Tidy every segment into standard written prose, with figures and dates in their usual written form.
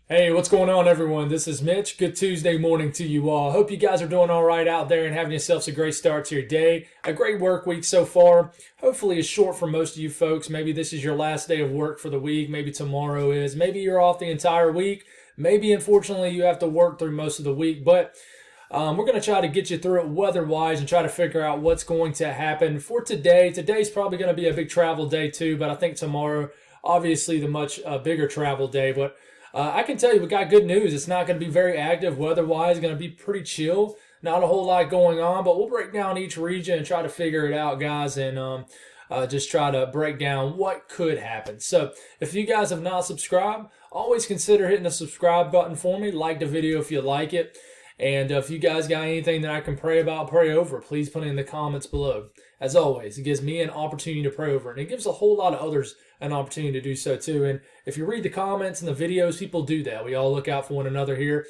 Hey, what's going on, everyone? This is Mitch. Good Tuesday morning to you all. Hope you guys are doing all right out there and having yourselves a great start to your day. A great work week so far. Hopefully, it's short for most of you folks. Maybe this is your last day of work for the week. Maybe tomorrow is. Maybe you're off the entire week. Maybe, unfortunately, you have to work through most of the week. But we're going to try to get you through it weather-wise and try to figure out what's going to happen for today. Today's probably going to be a big travel day, too. But I think tomorrow, obviously, the much bigger travel day. But I can tell you we got good news. It's not going to be very active weather-wise. It's going to be pretty chill. Not a whole lot going on, but we'll break down each region and try to figure it out, guys, and just try to break down what could happen. So if you guys have not subscribed, always consider hitting the subscribe button for me. Like the video if you like it. And if you guys got anything that I can pray about, pray over, please put it in the comments below. As always, it gives me an opportunity to pray over, and it gives a whole lot of others an opportunity to do so too. And if you read the comments and the videos, people do that. We all look out for one another here,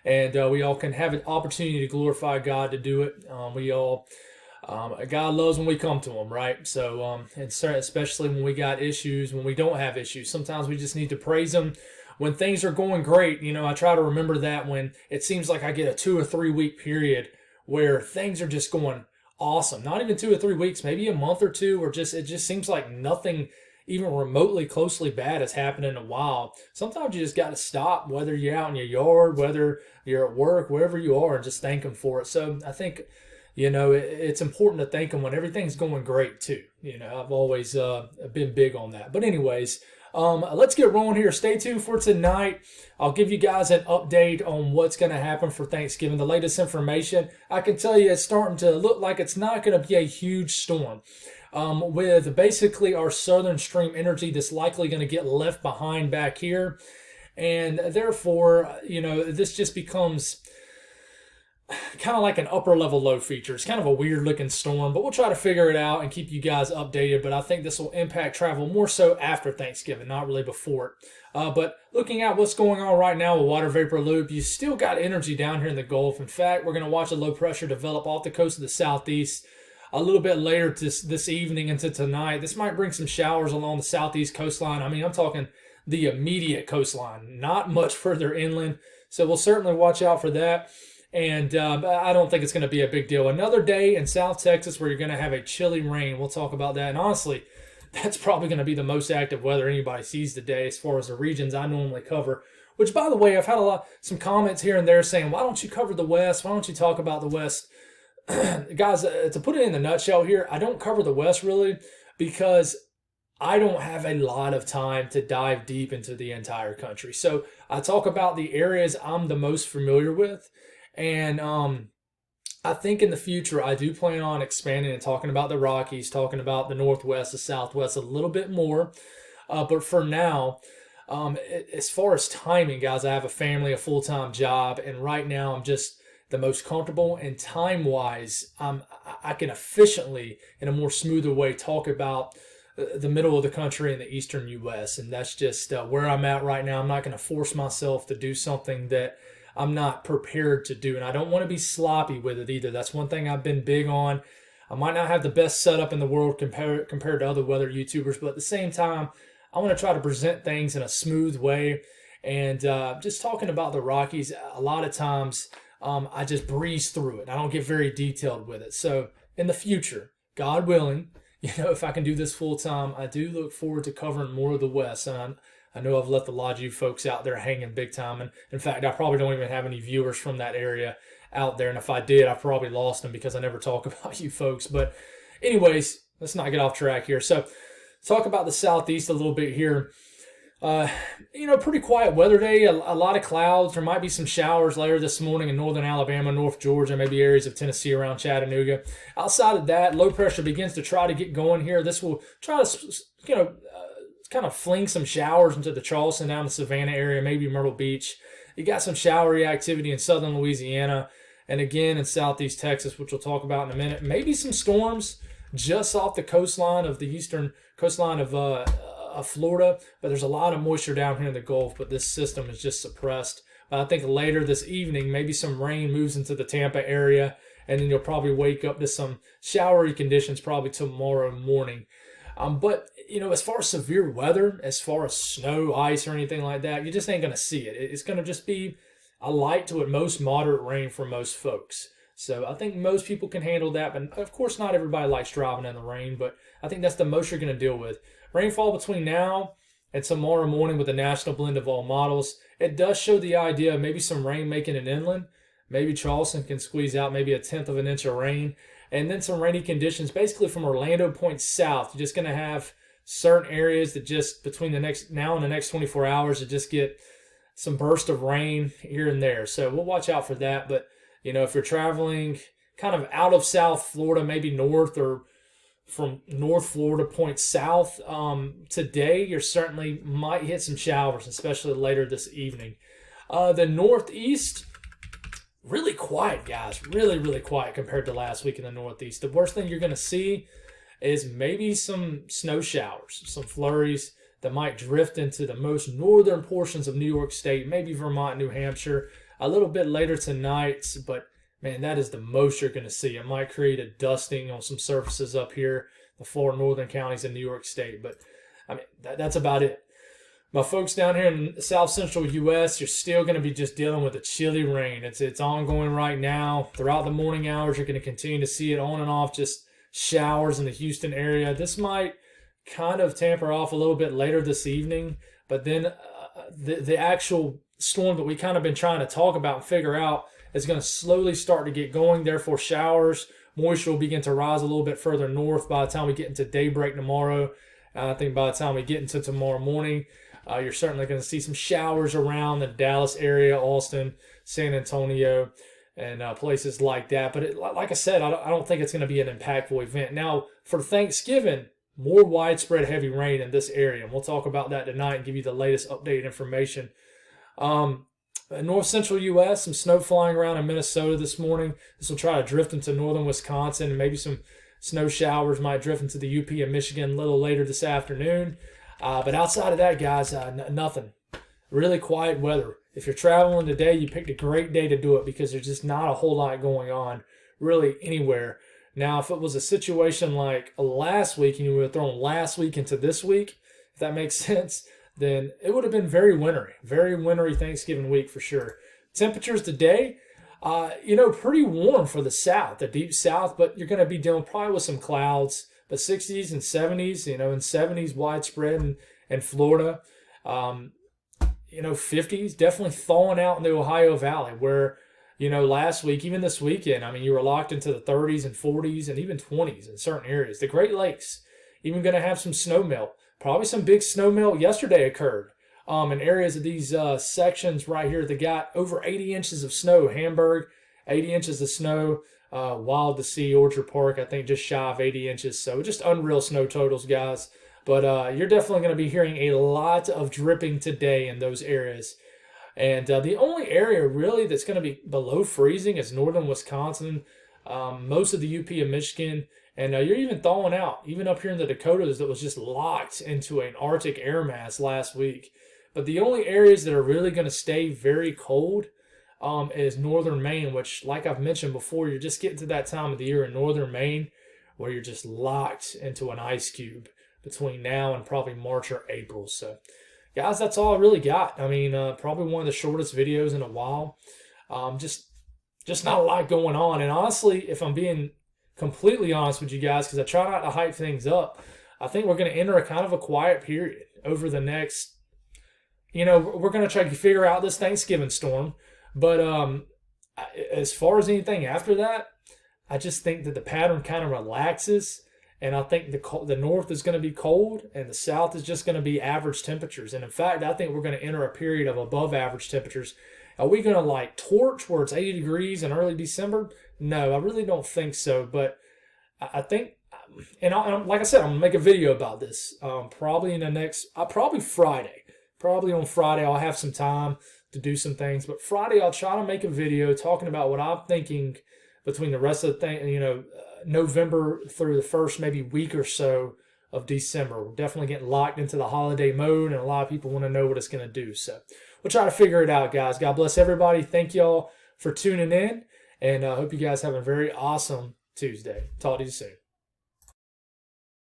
and we all can have an opportunity to glorify God to do it. God loves when we come to Him, right? So, and especially when we got issues, when we don't have issues, sometimes we just need to praise Him. When things are going great, I try to remember that when it seems like I get a 2 or 3 week period where things are just going awesome. Not even 2 or 3 weeks, maybe a month or two, or it just seems like nothing even remotely closely bad has happened in a while. Sometimes you just got to stop, whether you're out in your yard, whether you're at work, wherever you are, and just thank Him for it. So I think, it's important to thank Him when everything's going great too. I've always been big on that. But anyways, let's get rolling here. Stay tuned for tonight. I'll give you guys an update on what's going to happen for Thanksgiving. The latest information, I can tell you it's starting to look like it's not going to be a huge storm. With basically our southern stream energy that's likely going to get left behind back here. And therefore, this just becomes kind of like an upper level low feature. It's kind of a weird looking storm, but we'll try to figure it out and keep you guys updated. But I think this will impact travel more so after Thanksgiving, not really before it. But looking at what's going on right now with water vapor loop, you still got energy down here in the Gulf. In fact, we're going to watch a low pressure develop off the coast of the southeast a little bit later this evening into tonight. This might bring some showers along the southeast coastline. I mean, I'm talking the immediate coastline, not much further inland. So we'll certainly watch out for that. And I don't think it's going to be a big deal. Another day in South Texas where you're going to have a chilly rain. We'll talk about that. And honestly, that's probably going to be the most active weather anybody sees today as far as the regions I normally cover. Which, by the way, I've had some comments here and there saying, why don't you cover the West? Why don't you talk about the West? Guys, to put it in a nutshell here, I don't cover the West really because I don't have a lot of time to dive deep into the entire country. So I talk about the areas I'm the most familiar with. And I think in the future, I do plan on expanding and talking about the Rockies, talking about the Northwest, the Southwest a little bit more. But for now, as far as timing, guys, I have a family, a full-time job, and right now I'm just the most comfortable. And time-wise, I can efficiently, in a more smoother way, talk about the middle of the country and the eastern U.S. And that's just where I'm at right now. I'm not going to force myself to do something that I'm not prepared to do. And I don't want to be sloppy with it either. That's one thing I've been big on. I might not have the best setup in the world compared to other weather YouTubers, but at the same time, I want to try to present things in a smooth way. And just talking about the Rockies, a lot of times I just breeze through it. I don't get very detailed with it. So in the future, God willing, if I can do this full time, I do look forward to covering more of the West. And I know I've left a lot of you folks out there hanging big time. And in fact, I probably don't even have any viewers from that area out there. And if I did, I probably lost them because I never talk about you folks. But anyways, let's not get off track here. So talk about the Southeast a little bit here. Pretty quiet weather day, a lot of clouds. There might be some showers later this morning in northern Alabama, North Georgia, maybe areas of Tennessee around Chattanooga. Outside of that, low pressure begins to try to get going here. This will try to, kind of fling some showers into the Charleston down the Savannah area, maybe Myrtle Beach. You got some showery activity in southern Louisiana and again in southeast Texas, which we'll talk about in a minute. Maybe some storms just off the coastline of the eastern coastline of Florida, but there's a lot of moisture down here in the Gulf, but this system is just suppressed. But I think later this evening, maybe some rain moves into the Tampa area, and then you'll probably wake up to some showery conditions probably tomorrow morning. But as far as severe weather, as far as snow, ice, or anything like that, you just ain't going to see it. It's going to just be a light to at most moderate rain for most folks. So I think most people can handle that. But of course, not everybody likes driving in the rain, but I think that's the most you're going to deal with. Rainfall between now and tomorrow morning with the national blend of all models. It does show the idea of maybe some rain making it inland. Maybe Charleston can squeeze out maybe 1/10 of an inch of rain. And then some rainy conditions basically from Orlando point south. You're just going to have certain areas that just between the next 24 hours to just get some burst of rain here and there. So we'll watch out for that. But, if you're traveling kind of out of South Florida, maybe north or from North Florida point south, today you certainly might hit some showers, especially later this evening. The Northeast, really quiet, guys. Really, really quiet compared to last week in the Northeast. The worst thing you're going to see is maybe some snow showers, some flurries that might drift into the most northern portions of New York State, maybe Vermont, New Hampshire, a little bit later tonight. But, man, that is the most you're going to see. It might create a dusting on some surfaces up here, the four northern counties in New York State. But, that's about it. My folks down here in the south central U.S., you're still going to be just dealing with a chilly rain. It's ongoing right now. Throughout the morning hours, you're going to continue to see it on and off, just showers in the Houston area. This might kind of tamper off a little bit later this evening, but then the actual storm that we kind of been trying to talk about and figure out is going to slowly start to get going. Therefore, showers, moisture will begin to rise a little bit further north by the time we get into daybreak tomorrow. I think by the time we get into tomorrow morning, you're certainly going to see some showers around the Dallas area, Austin, San Antonio, and places like that. But like I said, I don't think it's going to be an impactful event. Now, for Thanksgiving, more widespread heavy rain in this area. And we'll talk about that tonight and give you the latest updated information. North central U.S., some snow flying around in Minnesota this morning. This will try to drift into northern Wisconsin, and maybe some snow showers might drift into the UP and Michigan a little later this afternoon. But outside of that, guys, nothing. Really quiet weather. If you're traveling today, you picked a great day to do it because there's just not a whole lot going on really anywhere. Now, if it was a situation like last week and you were throwing last week into this week, if that makes sense, then it would have been very wintry Thanksgiving week for sure. Temperatures today, pretty warm for the south, the deep south, but you're going to be dealing probably with some clouds, but 60s and 70s, and 70s widespread in Florida. 50s, definitely thawing out in the Ohio Valley where, last week, even this weekend, you were locked into the 30s and 40s and even 20s in certain areas. The Great Lakes, even going to have some snow melt. Probably some big snow melt yesterday occurred in areas of these sections right here that got over 80 inches of snow. Hamburg, 80 inches of snow. Wild to see. Orchard Park, I think, just shy of 80 inches. So just unreal snow totals, guys. But you're definitely going to be hearing a lot of dripping today in those areas. And the only area really that's going to be below freezing is northern Wisconsin, most of the UP and Michigan. And you're even thawing out, even up here in the Dakotas that was just locked into an Arctic air mass last week. But the only areas that are really going to stay very cold is northern Maine, which, like I've mentioned before, you're just getting to that time of the year in northern Maine where you're just locked into an ice cube between now and probably March or April. So, guys, that's all I really got. Probably one of the shortest videos in a while. Just not a lot going on. And honestly, if I'm being completely honest with you guys, because I try not to hype things up, I think we're going to enter a kind of a quiet period over the next, we're going to try to figure out this Thanksgiving storm. But as far as anything after that, I just think that the pattern kind of relaxes. And I think the north is going to be cold and the south is just going to be average temperatures. And in fact, I think we're going to enter a period of above average temperatures. Are we going to torch where it's 80 degrees in early December? No, I really don't think so. But I think, like I said, I'm going to make a video about this probably in the next, probably Friday. Probably on Friday I'll have some time to do some things. But Friday I'll try to make a video talking about what I'm thinking between the rest of the thing, November through the first maybe week or so of December. We're definitely getting locked into the holiday mode, and a lot of people want to know what it's going to do. So we'll try to figure it out, guys. God bless everybody. Thank y'all for tuning in, and I hope you guys have a very awesome Tuesday. Talk to you soon.